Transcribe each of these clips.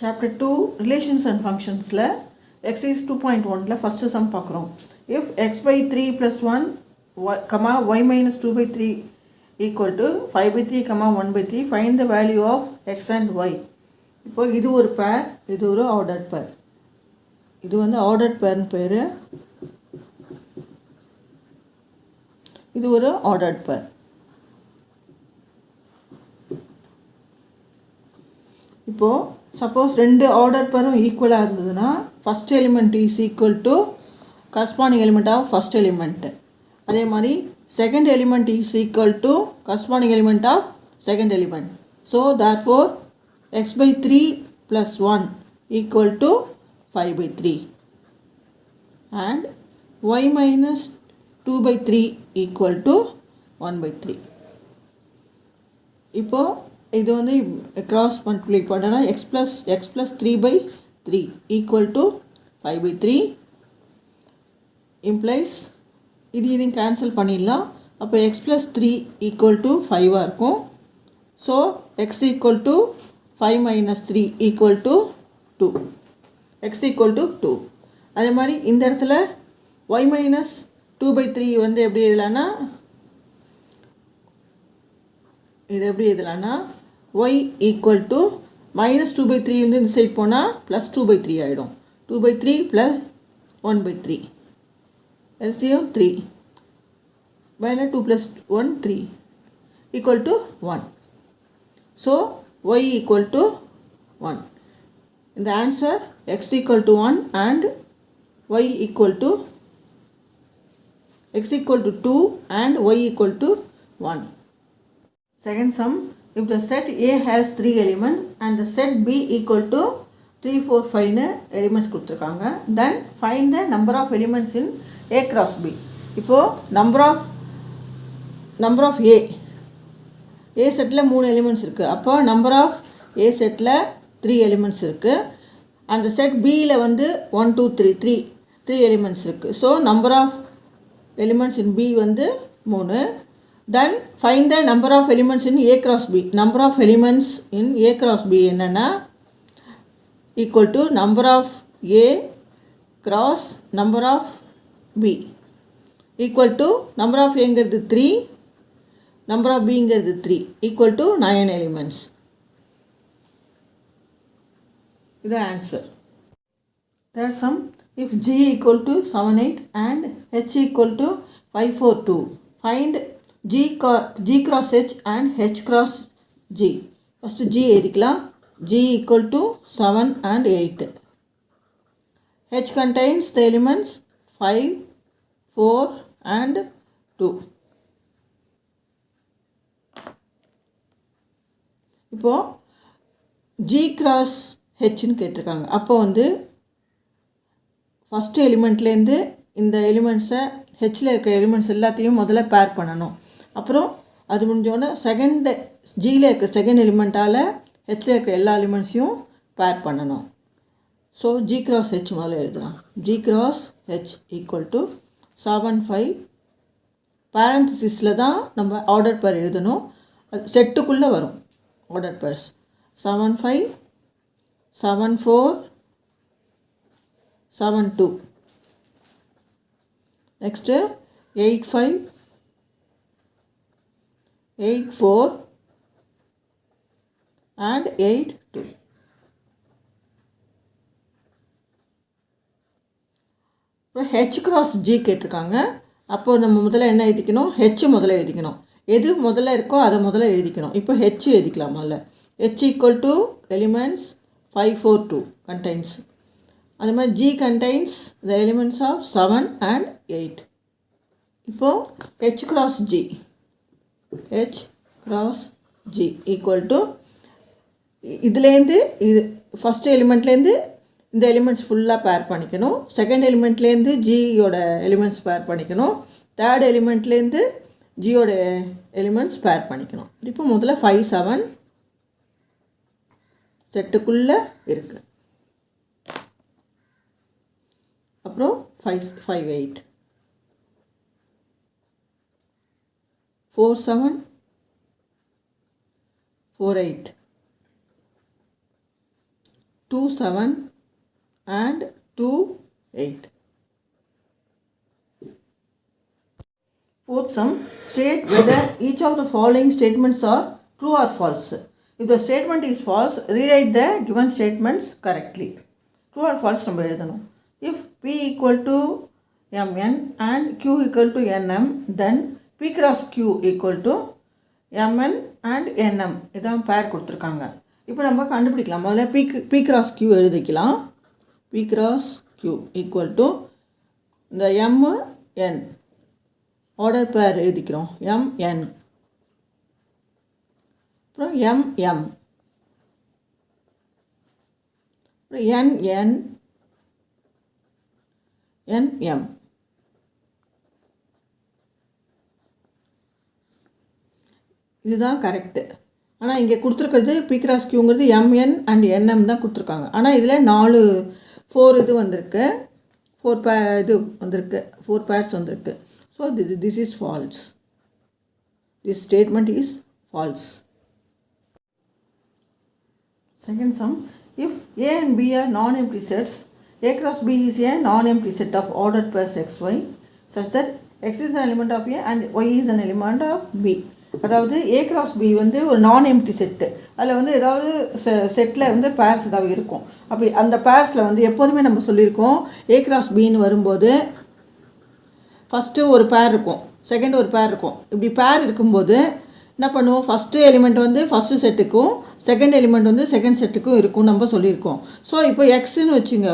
Chapter 2 Relations and Functions la exercise 2.1 la first sum பார்க்குறோம். If x by 3 plus 1 y minus 2 by 3 equal to 5 by 3 1 by 3 find the value of x and y. இப்போ இது ஒரு pair, இது ஒரு ordered pair. இது வந்து ordered pair பேரு. இது ஒரு ordered pair. இப்போ சப்போஸ் ரெண்டு ஆர்டர் பேரும் ஈக்குவலாக இருந்ததுன்னா first element is equal to corresponding element of first element. அதே மாதிரி second element is equal to corresponding element of second element. So therefore x by 3 + 1 equal to 5 by 3 and y minus 2 by 3 equal to 1 by 3. இப்போது இது வந்து cross multiply பண்ணனா x plus 3 by 3 equal to 5 by 3 implies இது cancel பண்ணிடலாம். அப்போ x plus 3 equal to 5 இருக்கும். So x equal to 5 minus 3 equal to 2. x equal to 2. அதே மாதிரி இந்த இடத்துல y minus 2 by 3 வந்து எப்படி எழுதலான்னா இது எப்படி எழுதலான்னா y equal to minus 2 by 3 வந்து இந்த சைட் போனால் plus 2 by 3 ஆகிடும். 2 by 3 plus 1 by 3 LCM 3 minus 2 plus 1 3 equal to 1. So y equal to 1. In the answer x equal to 1 and y equal to x equal to 2 and y equal to 1. Second sum, if the set A has 3 elements and the set B equal to 3, 4, 5 elements கொடுத்துருக்காங்க, then find the number of elements in A cross B. இப்போது number of A settle 3 elements இருக்குது. அப்போ number of A settle 3 elements இருக்குது. அந்த set Bயில் வந்து 1, 2, 3 elements இருக்குது. So number of elements in B வந்து 3. Then find the number of elements in A cross B. Number of elements in A cross B என்னன்னா equal to number of A cross number of B equal to number of Aங்கிறது 3, number of Bங்கிறது 3 equal to 9 elements. இது answer. Third sum, if G equal to 7, 8 and H equal to 5, 4, 2, find G cross H and H cross G. First G எழுதிக்கலாம். G equal to 7 and 8. H contains the elements 5, 4 and 2. இப்போது G cross Hன்னு கேட்டிருக்காங்க. அப்போ வந்து first எலிமெண்ட்லேருந்து இந்த எலிமெண்ட்ஸை ஹெச்சில் இருக்கிற elements எல்லாத்தையும் முதல்ல பேர் பண்ணணும். அப்புறம் அது முடிஞ்சோடனே ஜியில் இருக்க செகண்ட் எலிமெண்ட்டால் ஹெச்சில் இருக்கிற எல்லா எலிமெண்ட்ஸையும் பேர் பண்ணணும். ஸோ ஜி கிராஸ் ஹெச் முதல்ல எழுதலாம். G cross H equal to 7, 5 பேரந்தசிஸில் தான் நம்ம ஆர்டர் பேர் எழுதணும். செட்டுக்குள்ளே வரும் ஆர்டர் பேர்ஸ். 7, 5 7, 4 7, 2 next 8, 5 8, 4 and 8, 2. அப்புறம் ஹெச் கிராஸ் ஜி கேட்டிருக்காங்க. அப்போது நம்ம முதல்ல என்ன எழுதிக்கணும்? ஹெச் முதல்ல எழுதிக்கணும். எது முதல்ல இருக்கோ அதை முதல்ல எழுதிக்கணும். இப்போ ஹெச் எழுதிக்கலாம் முதல்ல. H equal to elements 5, 4, 2 contains. அது மாதிரி G contains the elements of 7 and 8. இப்போது H cross G H cross G equal to இதுலேருந்து இது ஃபஸ்ட்டு எலிமெண்ட்லேருந்து இந்த எலிமெண்ட்ஸ் ஃபுல்லாக பேர் பண்ணிக்கணும். செகண்ட் எலிமெண்ட்லேருந்து ஜியோட எலிமெண்ட்ஸ் பேர் பண்ணிக்கணும். தேர்ட் எலிமெண்ட்லேருந்து ஜியோட எலிமெண்ட்ஸ் பேர் பண்ணிக்கணும். இப்போ முதல்ல 5, 7 செட்டுக்குள்ளே இருக்குது. அப்புறம் 5, 8 4, 7 4, 8 2 7 and 2 8. Fourth sum, state whether each of the following statements are true or false. If the statement is false, rewrite the given statements correctly. True or false நம்ம எழுதணும். If P equal to Mn and Q equal to Nm, then P cross Q equal to Mn and Nm. இதான் பேர் கொடுத்துருக்காங்க. இப்போ நம்ம கண்டுபிடிக்கலாம். முதல்ல P cross Q எழுதிக்கலாம். P cross Q equal to இந்த Mn ஆர்டர் பேர் எழுதிக்கிறோம். Mn அப்புறம் MM அப்புறம் NM. இதுதான் கரெக்டு. ஆனால் இங்கே கொடுத்துருக்கிறது P cross Qங்கிறது Mn and Nm தான் கொடுத்துருக்காங்க. ஆனால் இதில் 4 இது வந்திருக்கு, 4 இது வந்திருக்கு, 4 pairs வந்திருக்கு. So this is false. This statement is false. Second sum, if A and B are non-empty sets, A cross B is a non-empty set of ordered pairs xy such that x is an element of A and y is an element of B. அதாவது A cross B வந்து ஒரு நான் empty set. அதில் வந்து ஏதாவது settle வந்து purse ஏதாவது இருக்கும். அப்படி அந்த பேர்ஸில் வந்து எப்போதுமே நம்ம சொல்லியிருக்கோம், A cross Bன்னு வரும்போது ஃபஸ்ட்டு ஒரு பேர் இருக்கும், செகண்ட் ஒரு பேர் இருக்கும். இப்படி பேர் இருக்கும்போது என்ன பண்ணுவோம், ஃபஸ்ட்டு எலிமெண்ட் வந்து ஃபஸ்ட்டு செட்டுக்கும் செகண்ட் எலிமெண்ட் வந்து செகண்ட் செட்டுக்கும் இருக்கும் நம்ம சொல்லியிருக்கோம். ஸோ இப்போ எக்ஸ்ன்னு வச்சுங்க,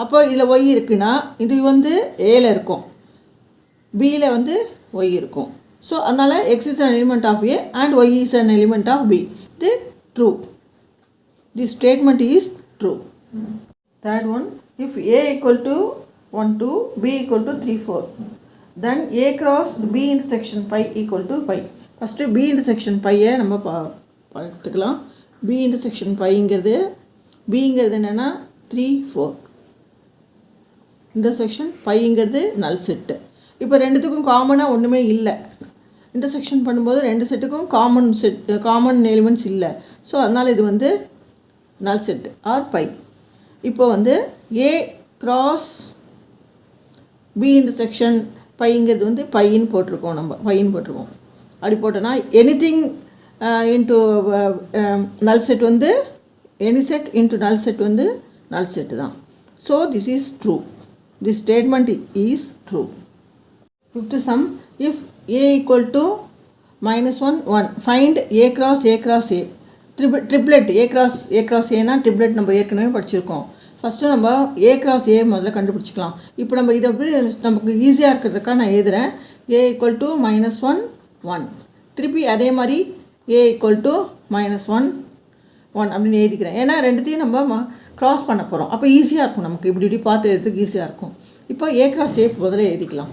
அப்போ இதில் ஒய் இருக்குன்னா இது வந்து ஏல இருக்கும், பியில் வந்து ஒய் இருக்கும். ஸோ அதனால் X is an element of A and Y is an element of B. இது true. This statement is true. Third one, if A equal to 1 2, b equal to 3 4, then a cross b intersection pi equal to pi. First b intersection பையை நம்ம பார்த்துக்கலாம். b intersection பைங்கிறது bங்கிறது என்னென்னா 3 4, intersection பைங்கிறது நல் set. இப்போ ரெண்டுத்துக்கும் காமனாக ஒன்றுமே இல்லை. இன்டர்செக்ஷன் பண்ணும்போது ரெண்டு செட்டுக்கும் காமன் எலிமெண்ட்ஸ் இல்லை. ஸோ அதனால் இது வந்து நல் செட்டு ஆர் பை. இப்போ வந்து a cross b இன்டர்செக்ஷன் பைங்கிறது வந்து பையின்னு போட்டிருக்கோம், நம்ம பையின்னு போட்டிருக்கோம். அப்படி போட்டோன்னா எனிதிங் இன்ட்டு நல் செட் வந்து எனி செட் இன்ட்டு நல் செட் வந்து நல் செட்டு தான். So this is true. This statement is true. Fifth some, if a equal to -1 1, find a cross a. Triplet a cross ஏனா ட்ரிப்ளெட் நம்ம ஏற்கனவே படிச்சிருக்கோம். ஃபஸ்ட்டு நம்ம a cross a முதல்ல கண்டுபிடிச்சிக்கலாம். இப்போ நம்ம இதை நமக்கு ஈஸியாக இருக்கிறதுக்காக நான் எழுதுகிறேன். a ஈக்குவல் டு -1 1, திருப்பி அதே மாதிரி a ஈக்குவல் டு -1 1 அப்படின்னு எழுதிக்கிறேன். ஏன்னா ரெண்டுத்தையும் நம்ம க்ராஸ் பண்ண போகிறோம். அப்போ ஈஸியாக இருக்கும், நமக்கு இப்படி பார்த்து எழுதுறதுக்கு ஈஸியாக இருக்கும். இப்போ a cross a முதல்ல எழுதிக்கலாம்.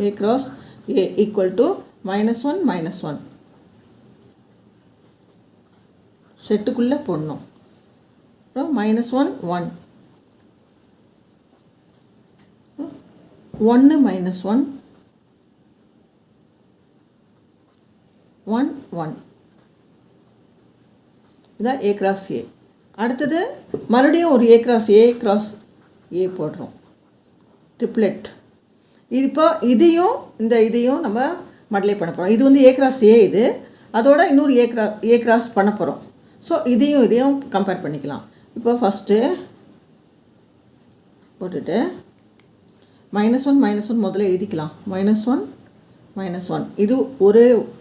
a cross a equal to -1 -1 செட்டுக்குள்ளே போடணும். அப்புறம் -1 1 1 -1 1 1. இதான் a cross a. அடுத்தது மறுபடியும் ஒரு a cross a போடுறோம், ட்ரிப்ளெட். இப்போ இதையும் நம்ம மல்டிப்ளை பண்ண போகிறோம். இது வந்து a cross a, இது அதோட இன்னொரு a cross பண்ண போகிறோம். ஸோ இதையும் கம்பேர் பண்ணிக்கலாம். இப்போ ஃபஸ்ட்டு போட்டுட்டு -1 -1 முதல்ல எழுதிக்கலாம். -1 -1 இது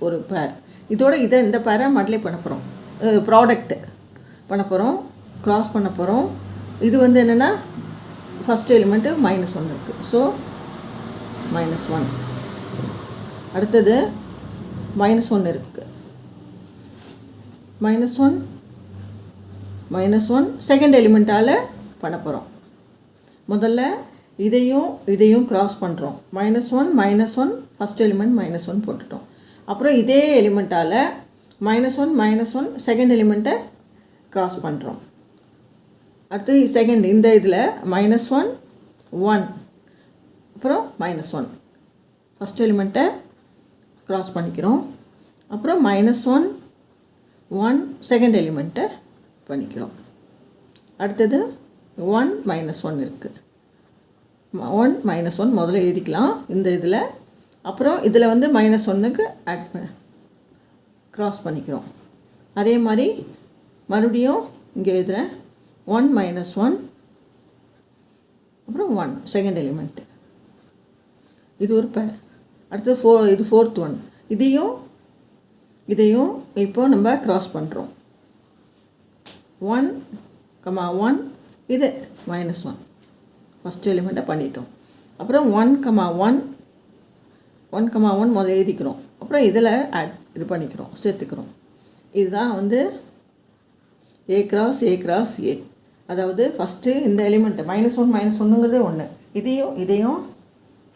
ஒரு பேர். இதோட இந்த பேரை மல்டிப்ளை பண்ண போகிறோம், ப்ராடக்ட் பண்ண போகிறோம், க்ராஸ் பண்ண போகிறோம். இது வந்து என்னென்னா ஃபஸ்ட்டு எலிமெண்ட்டு -1 இருக்குது. ஸோ -1. அடுத்தது -1 இருக்குது, -1 செகண்ட் எலிமெண்ட்டால் பண்ண போகிறோம். முதல்ல இதையும் க்ராஸ் பண்ணுறோம். -1 ஃபஸ்ட் எலிமெண்ட் -1 போட்டுட்டோம். அப்புறம் இதே எலிமெண்ட்டால் -1 செகண்ட் எலிமெண்ட்டை க்ராஸ் பண்ணுறோம். அடுத்து செகண்ட் இந்த இதில் -1 1 அப்புறம் -1 ஃபஸ்ட் எலிமெண்ட்டை க்ராஸ் பண்ணிக்கிறோம். அப்புறம் -1 1 செகண்ட் எலிமெண்ட்டை பண்ணிக்கிறோம். அடுத்தது 1 மைனஸ் 1 இருக்குது. 1 மைனஸ் 1 முதல்ல எழுதிக்கலாம் இந்த இதில். அப்புறம் இதில் வந்து மைனஸ் 1க்கு ஆட் க்ராஸ் பண்ணிக்கிறோம். அதே மாதிரி மறுபடியும் இங்கே எழுதுகிறேன் 1 மைனஸ் 1 அப்புறம் 1 செகண்ட் எலிமெண்ட்டு. இது ஒரு பேர். அடுத்தது இது ஃபோர்த் ஒன். இதையும் இப்போது நம்ம க்ராஸ் பண்ணுறோம். 1, 1 இது மைனஸ் 1 ஃபஸ்ட் எலிமெண்ட்டை பண்ணிட்டோம். அப்புறம் 1, 1 முதல்ல எழுதிக்கிறோம். அப்புறம் இதில் இது பண்ணிக்கிறோம், சேர்த்துக்கிறோம். இதுதான் வந்து A கிராஸ் A. அதாவது ஃபஸ்ட்டு இந்த எலிமெண்ட்டு -1 ஒன்று. இதையும்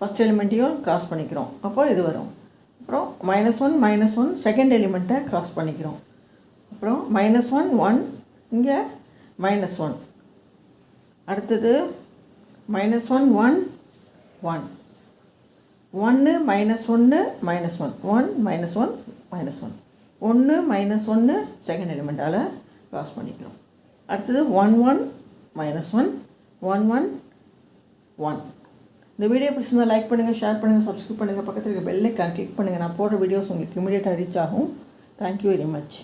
ஃபஸ்ட் எலிமெண்ட்டையும் க்ராஸ் பண்ணிக்கிறோம். அப்போ இது வரும். அப்புறம் -1 செகண்ட் எலிமெண்ட்டை க்ராஸ் பண்ணிக்கிறோம். அப்புறம் -1 இங்கே -1. அடுத்தது -1 1 1 1 -1 -1 செகண்ட் எலிமெண்ட்டால் க்ராஸ் பண்ணிக்கிறோம். அடுத்தது 1 1 -1 1. இந்த வீடியோ பிடிச்சிருந்தால் லைக் பண்ணுங்கள், ஷேர் பண்ணுங்கள், சப்ஸ்கிரைப் பண்ணுங்கள், பக்கத்தில் இருக்க பெல் ஐக்கான் கிளிக் பண்ணுங்கள். நான் போடுற வீடியோஸ் உங்களுக்கு இமீடியட்டாக ரீச் ஆகும். Thank you very much.